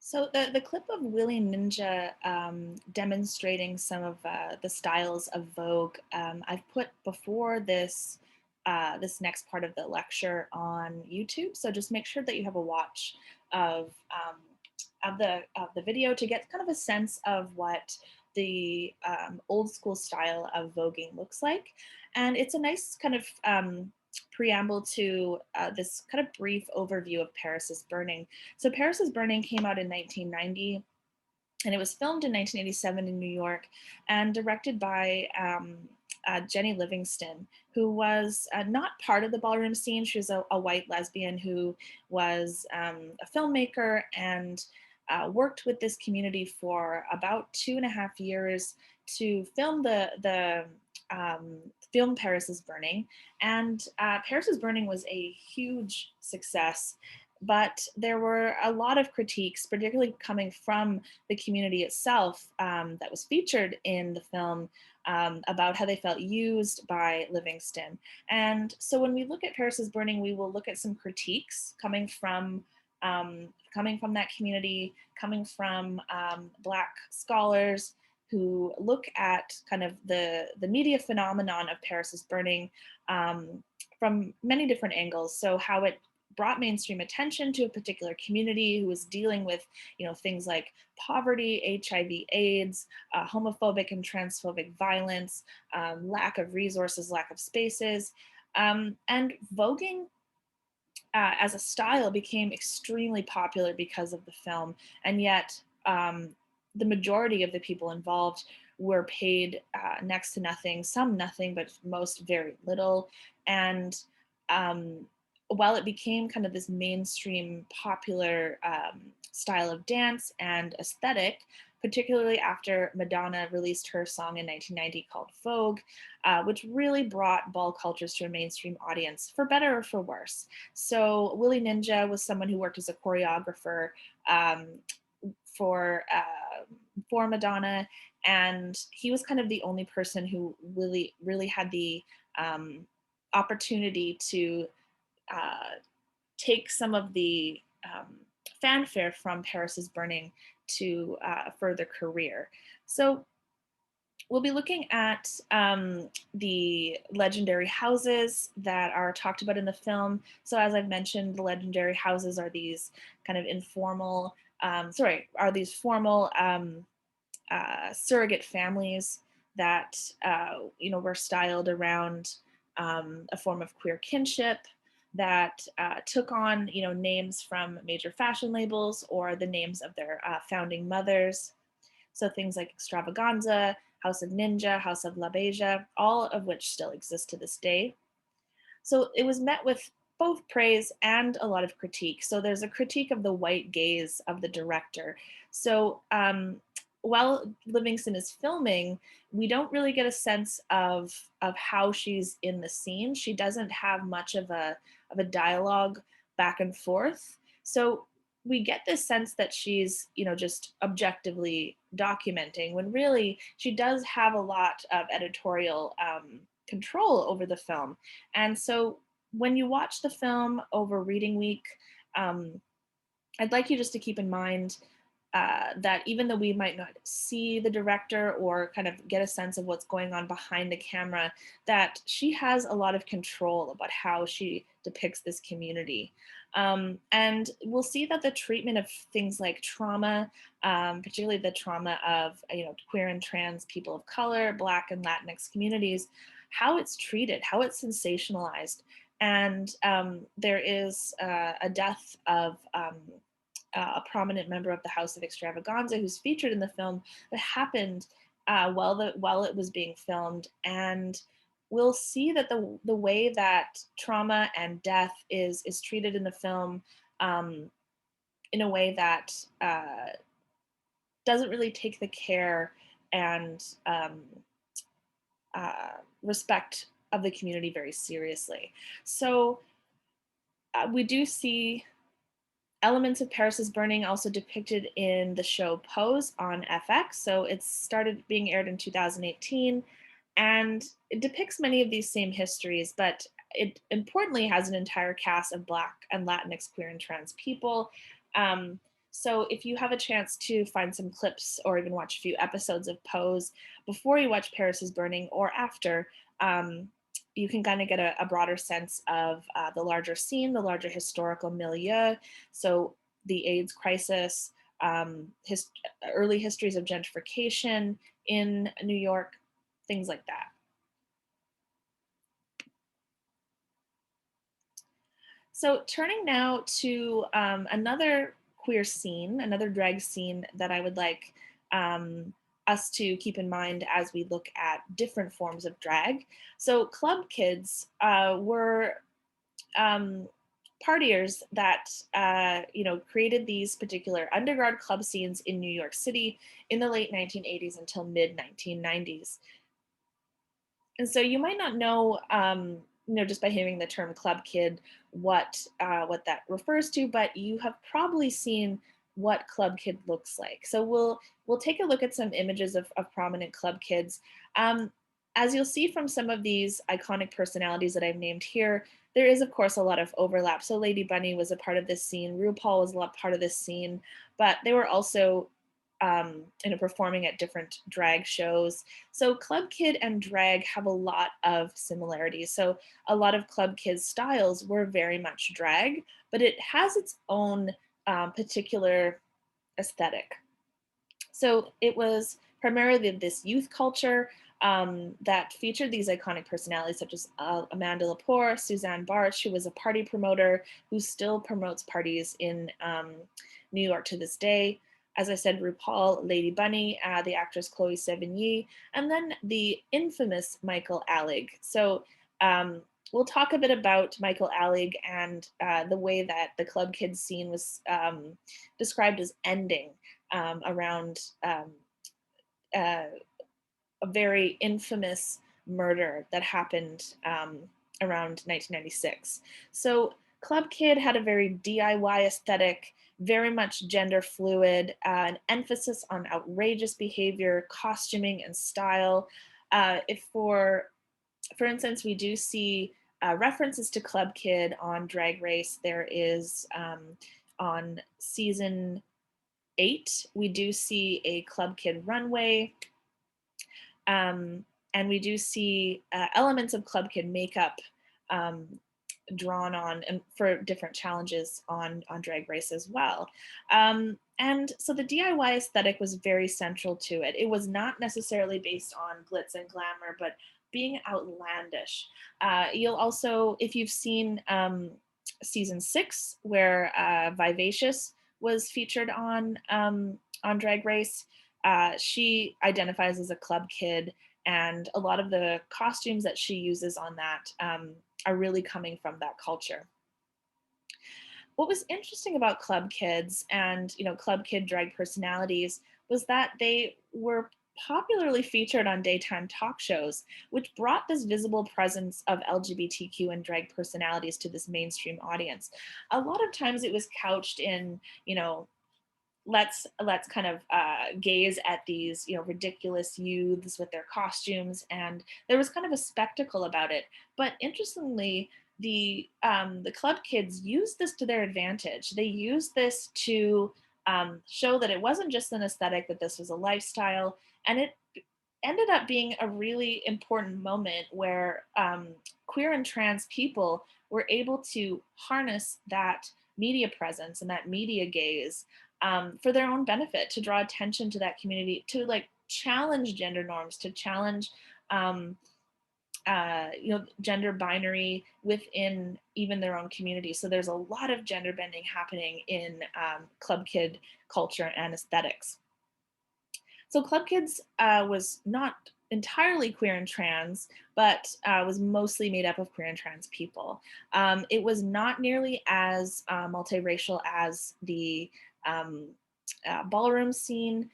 So the clip of Willie Ninja demonstrating some of the styles of Vogue, I've put before this next part of the lecture on YouTube. So just make sure that you have a watch of of the video to get kind of a sense of what the old school style of voguing looks like, and it's a nice kind of preamble to this kind of brief overview of Paris is Burning. So Paris is Burning came out in 1990, and it was filmed in 1987 in New York and directed by Jenny Livingston, who was not part of the ballroom scene. She was a white lesbian who was a filmmaker and worked with this community for about 2.5 years to film film Paris is Burning. And Paris is Burning was a huge success, but there were a lot of critiques, particularly coming from the community itself, that was featured in the film, about how they felt used by Livingston. And so when we look at Paris is Burning, we will look at some critiques coming from that community, coming from Black scholars who look at kind of the media phenomenon of Paris is Burning from many different angles. So how it brought mainstream attention to a particular community who was dealing with, things like poverty, HIV, AIDS, homophobic and transphobic violence, lack of resources, lack of spaces, and voguing as a style became extremely popular because of the film, and yet the majority of the people involved were paid next to nothing, some nothing, but most very little. And um, while it became kind of this mainstream popular style of dance and aesthetic, particularly after Madonna released her song in 1990 called Vogue, which really brought ball cultures to a mainstream audience, for better or for worse. So Willie Ninja was someone who worked as a choreographer um, for uh, for Madonna, and he was kind of the only person who really had the um, opportunity to uh, take some of the fanfare from Paris is Burning to further career. So we'll be looking at the legendary houses that are talked about in the film. So as I've mentioned, the legendary houses are these kind of informal, are these formal surrogate families that were styled around a form of queer kinship that took on names from major fashion labels or the names of their founding mothers. So things like Extravaganza, House of Ninja, House of La Beja, all of which still exist to this day. So it was met with both praise and a lot of critique. So there's a critique of the white gaze of the director. So while Livingston is filming, we don't really get a sense of how she's in the scene. She doesn't have much of a dialogue back and forth. So we get this sense that she's, just objectively documenting when really she does have a lot of editorial control over the film. And so when you watch the film over reading week, um, I'd like you just to keep in mind that even though we might not see the director or kind of get a sense of what's going on behind the camera, that she has a lot of control about how she depicts this community. And we'll see that the treatment of things like trauma, particularly the trauma of queer and trans people of color, Black and Latinx communities, how it's treated, how it's sensationalized. And there is a death of a prominent member of the House of Extravaganza who's featured in the film that happened while it was being filmed. And we'll see that the way that trauma and death is treated in the film, um, in a way that doesn't really take the care and respect of the community very seriously. So we do see elements of Paris is Burning also depicted in the show Pose on FX. So it started being aired in 2018, and it depicts many of these same histories, but it importantly has an entire cast of Black and Latinx queer and trans people. Um, So if you have a chance to find some clips or even watch a few episodes of Pose before you watch Paris is Burning or after, um, you can kind of get a broader sense of the larger scene, the larger historical milieu. So the AIDS crisis, his early histories of gentrification in New York, things like that. So turning now to another queer scene, another drag scene that I would like us to keep in mind as we look at different forms of drag. So club kids were um, partiers that created these particular underground club scenes in New York City in the late 1980s until mid 1990s. And so you might not know, just by hearing the term club kid, what that refers to, but you have probably seen what club kid looks like. So we'll take a look at some images of prominent club kids. Um, as you'll see from some of these iconic personalities that I've named here, there is of course a lot of overlap. So Lady Bunny was a part of this scene, RuPaul was a lot part of this scene, but they were also performing at different drag shows. So Club Kid and drag have a lot of similarities. So a lot of Club Kid's styles were very much drag, but it has its own particular aesthetic. So it was primarily this youth culture that featured these iconic personalities such as Amanda Lepore, Suzanne Bartsch, who was a party promoter who still promotes parties in New York to this day. As I said, RuPaul, Lady Bunny, the actress Chloe Sevigny, and then the infamous Michael Alig. So we'll talk a bit about Michael Alig and the way that the Club Kids scene was described as ending around uh, a very infamous murder that happened around 1996. So Club Kid had a very DIY aesthetic, very much gender fluid, an emphasis on outrageous behavior, costuming, and style. If for instance, we do see references to Club Kid on Drag Race. There is on season 8, we do see a Club Kid runway. And we do see elements of Club Kid makeup um, drawn on and for different challenges on Drag Race as well. And so the DIY aesthetic was very central to it. It was not necessarily based on glitz and glamour, but being outlandish. You'll also, if you've seen season 6, where Vivacious was featured on Drag Race, she identifies as a club kid, and a lot of the costumes that she uses on that are really coming from that culture. What was interesting about club kids and club kid drag personalities was that they were popularly featured on daytime talk shows, which brought this visible presence of LGBTQ and drag personalities to this mainstream audience. A lot of times it was couched in, let's kind of gaze at these ridiculous youths with their costumes, and there was kind of a spectacle about it. But interestingly, the club kids used this to their advantage. They used this to show that it wasn't just an aesthetic, that this was a lifestyle, and it ended up being a really important moment where queer and trans people were able to harness that media presence and that media gaze for their own benefit, to draw attention to that community, to like challenge gender norms, to challenge gender binary within even their own community. So there's a lot of gender bending happening in club kid culture and aesthetics. So Club Kids was not entirely queer and trans, but was mostly made up of queer and trans people. It was not nearly as multiracial as the ballroom scene.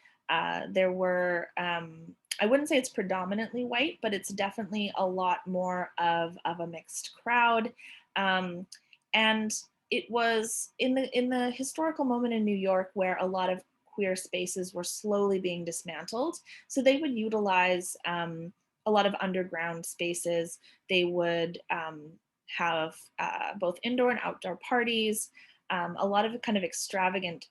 There were, I wouldn't say it's predominantly white, but it's definitely a lot more of a mixed crowd. And it was in the historical moment in New York where a lot of queer spaces were slowly being dismantled. So they would utilize a lot of underground spaces. They would have both indoor and outdoor parties, a lot of kind of extravagant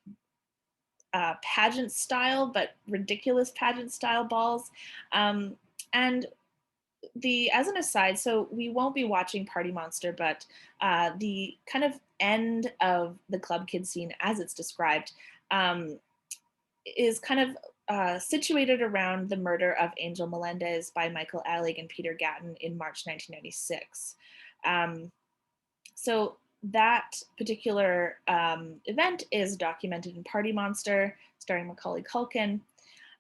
pageant style, but ridiculous pageant style balls. And as an aside, so we won't be watching Party Monster, but the kind of end of the club kid scene, as it's described, um, is kind of situated around the murder of Angel Melendez by Michael Alec and Peter Gatton in March 1996. Um, so that particular event is documented in Party Monster, starring Macaulay Culkin.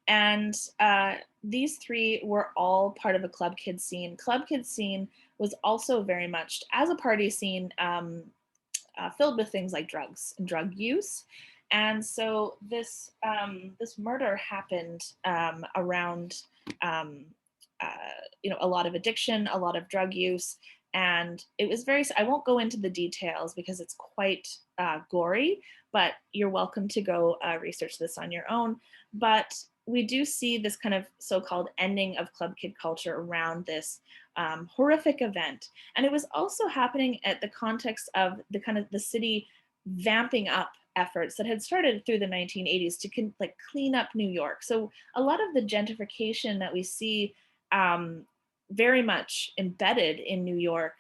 And these three were all part of a Club Kid scene. Club Kid scene was also very much, as a party scene, filled with things like drugs and drug use. And so this murder happened around um, a lot of addiction, a lot of drug use, and it was very. I won't go into the details because it's quite gory, but you're welcome to go research this on your own. But we do see this kind of so-called ending of club kid culture around this horrific event, and it was also happening at the context of the kind of the city vamping up efforts that had started through the 1980s to clean up New York. So a lot of the gentrification that we see very much embedded in New York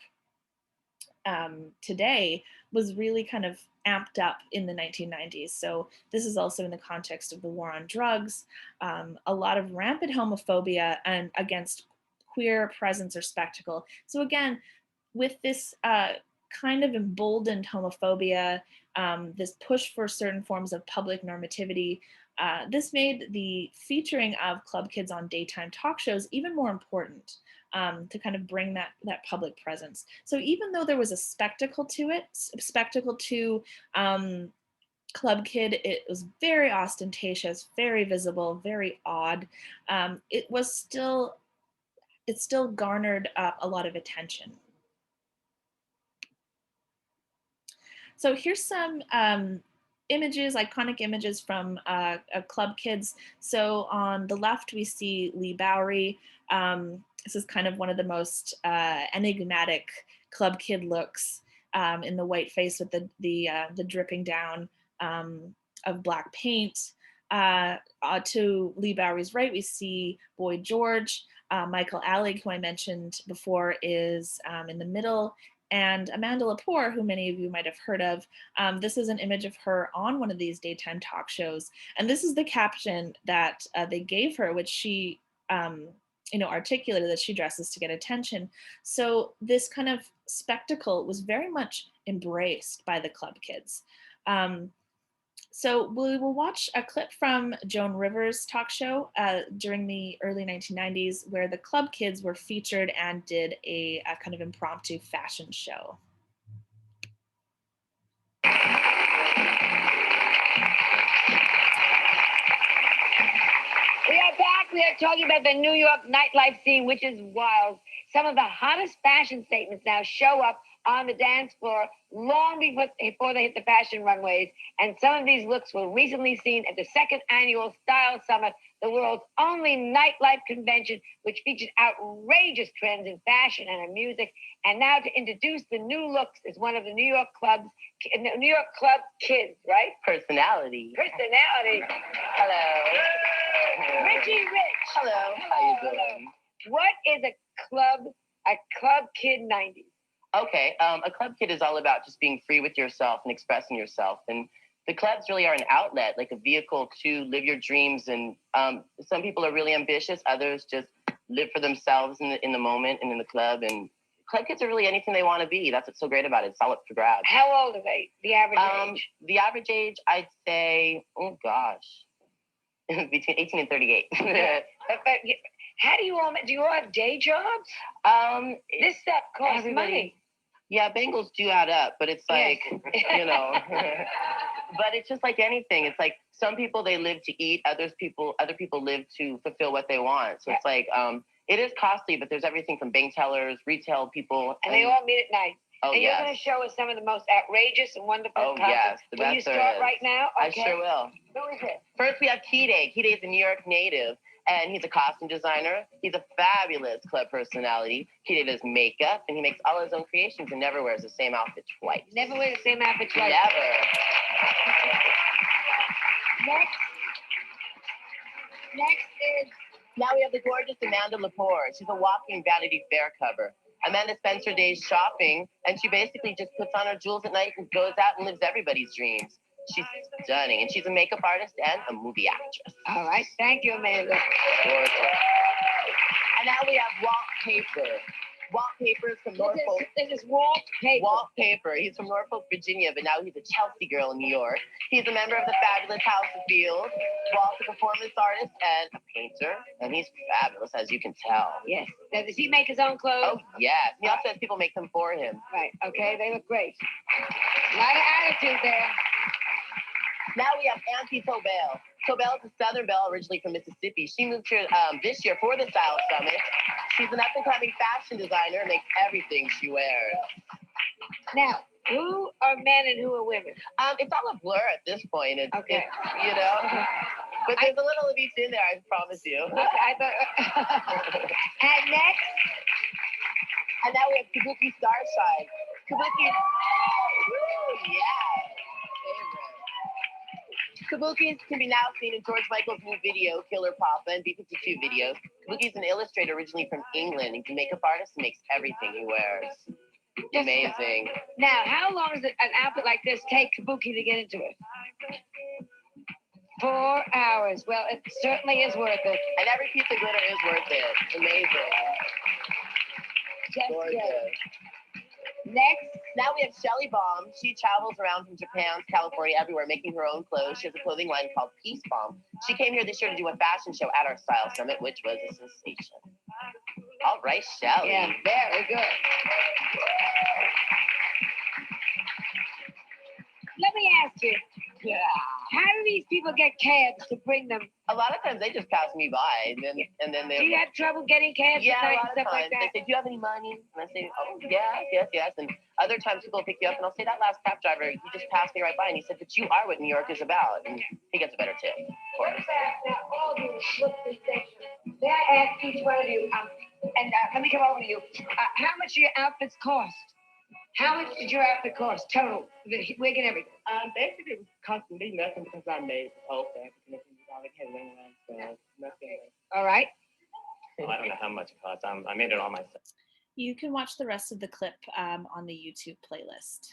today was really kind of amped up in the 1990s. So this is also in the context of the war on drugs, a lot of rampant homophobia and against queer presence or spectacle. So again, with this kind of emboldened homophobia, this push for certain forms of public normativity, this made the featuring of club kids on daytime talk shows even more important to kind of bring that public presence. So even though there was a spectacle to it, spectacle to Club Kid, it was very ostentatious, very visible, very odd. It still garnered up a lot of attention. So here's some images, iconic images from Club Kids. So on the left, we see Lee Bowery. This is kind of one of the most enigmatic Club Kid looks in the white face with the dripping down of black paint. To Lee Bowery's right, we see Boy George. Michael Alec, who I mentioned before, is in the middle, and Amanda Lepore, who many of you might have heard of. This is an image of her on one of these daytime talk shows, and this is the caption that they gave her, which she articulated that she dresses to get attention. So this kind of spectacle was very much embraced by the club kids. So we will watch a clip from Joan Rivers' talk show during the early 1990s, where the club kids were featured and did a kind of impromptu fashion show. We are back. We are talking about the New York nightlife scene, which is wild. Some of the hottest fashion statements now show up on the dance floor long before they hit the fashion runways. And some of these looks were recently seen at the second annual Style Summit, the world's only nightlife convention, which featured outrageous trends in fashion and in music. And now to introduce the new looks is one of the New York Club kids, right? Personality. Hello. Richie Rich. Hello. How you doing? What is a club kid 90s? Okay, a club kid is all about just being free with yourself and expressing yourself. And the clubs really are an outlet, like a vehicle to live your dreams. And some people are really ambitious. Others just live for themselves in the moment and in the club. And club kids are really anything they want to be. That's what's so great about it. It's all up for grabs. How old are they? The average age? The average age, I'd say, oh gosh, between 18 and 38. Yeah. But how do you all have day jobs? This stuff costs money. Yeah, Bengals do add up, but it's like, but it's just like anything. It's like some people, they live to eat. Other people live to fulfill what they want. So it's like, it is costly, but there's everything from bank tellers, retail people. And they all meet at night. Oh, and yes. You're going to show us some of the most outrageous and wonderful costumes. Yes. Will you start right now? Okay. I sure will. Who is it? First, we have Kide. Kide is a New York native, and he's a costume designer. He's a fabulous club personality. Kide does makeup, and he makes all his own creations and never wears the same outfit twice. Never wear the same outfit twice? Never. Next is Now we have the gorgeous Amanda Lepore. She's a walking Vanity Fair cover. Amanda spends her days shopping, and she basically just puts on her jewels at night and goes out and lives everybody's dreams. She's stunning, and she's a makeup artist and a movie actress. all right. Thank you, Amanda. Gorgeous. And now we have Walt Paper. Walt Paper is from Norfolk. This is Walt Paper. Walt Paper. He's from Norfolk, Virginia, but now he's a Chelsea girl in New York. He's a member of the fabulous House of Field. Walt's a performance artist and a painter, and he's fabulous, as you can tell. Yes. Now, does he make his own clothes? Oh, yes. He also has people make them for him. Right. Okay. They look great. A lot of attitude there. Now we have Auntie Tobel. Tobel is a Southern belle originally from Mississippi. She moved here this year for the Style Summit. She's an up-and-coming fashion designer and makes everything she wears. Now, who are men and who are women? It's all a blur at this point. It's, Okay. it's, you know, but there's a little of each in there, I promise you. Okay, I thought. And next, And now we have Kabuki Starshine. Kabuki, woo, yeah, favorite. Kabuki can be now seen in George Michael's new video, Killer Papa, and B-52 videos. Kabuki's an illustrator originally from England. He's a makeup artist and makes everything he wears. Amazing. now, how long does an outfit like this take Kabuki to get into it? 4 hours. Well, it certainly is worth it. And every piece of glitter is worth it. Amazing. Just Gorgeous. good. Next, Now we have Shelly Baum. She travels around from Japan to California, everywhere, making her own clothes. She has a clothing line called Peace Bomb. She came here this year to do a fashion show at our Style Summit, which was a sensation. All right, Shelly. yeah, very good. Let me ask you, how do these people get cabs to bring them? A lot of times they just pass me by, and then Do you they. have trouble getting cabs Yeah, at a night lot and of stuff like times that? they say, "Do you have any money?" And I say, "Oh, yes." And other times people pick you up, and I'll say, "That last cab driver, he just passed me right by, and he said, but you are what New York is about." And he gets a better tip, of course. Now, all of you, look at this station. May I ask each one of you, and let me come over to you. How much do your outfits cost? How much did your outfit cost total, the wig and everything? Basically, it was constantly nothing because I made the whole thing. I had wing around, so nothing. All right. I don't know how much it cost. I made it all myself. You can watch the rest of the clip on the YouTube playlist.